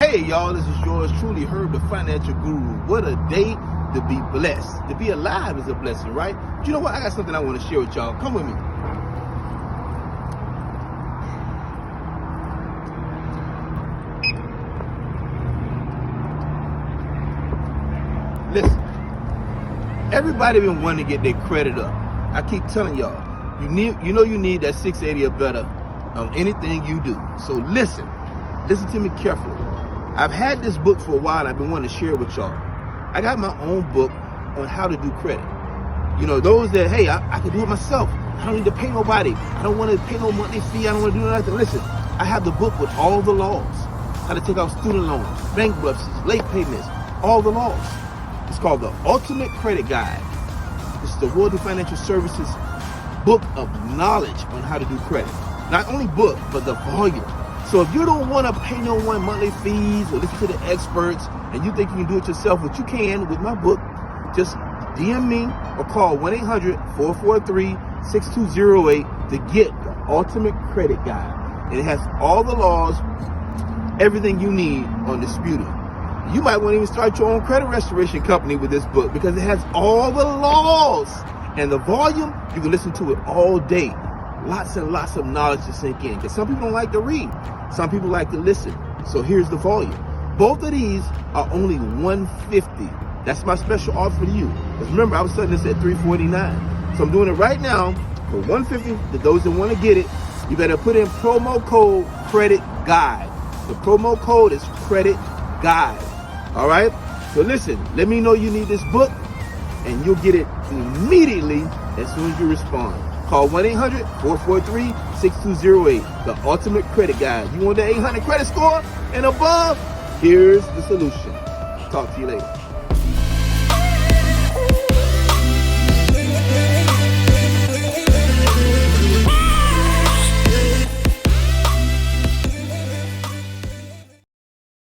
Hey y'all, this is yours truly, Herb the Financial Guru. What a day to be blessed. To be alive is a blessing, right? But you know what? I got something I want to share with y'all. Come with me. Listen, everybody been wanting to get their credit up. I keep telling y'all, you need that 680 or better on anything you do. So listen to me carefully. I've had this book for a while. I've been wanting to share it with y'all. I got my own book on how to do credit. You know, those that, hey, I can do it myself. I don't need to pay nobody. I don't want to pay no monthly fee. I don't want to do nothing. Listen, I have the book with all the laws. How to take out student loans, bankruptcies, late payments, all the laws. It's called the Ultimate Credit Guide. It's the World of Financial Services book of knowledge on how to do credit. Not only book, but the volume. So if you don't want to pay no one monthly fees or listen to the experts and you think you can do it yourself, which you can with my book, just DM me or call 1-800-443-6208 to get the Ultimate Credit Guide. And it has all the laws, everything you need on disputing. You might want to even start your own credit restoration company with this book because it has all the laws. And the volume, you can listen to it all day. Lots and lots of knowledge to sink in. Because some people don't like to read. Some people like to listen. So here's the volume. Both of these are only $150. That's my special offer to you. Because remember, I was selling this at $349. So I'm doing it right now for $150 to those that want to get it. You better put in promo code Credit Guide. The promo code is Credit Guide. All right? So listen, let me know you need this book and you'll get it immediately as soon as you respond. Call 1-800-443-6208, the Ultimate Credit Guide. You want the 800 credit score and above? Here's the solution. Talk to you later.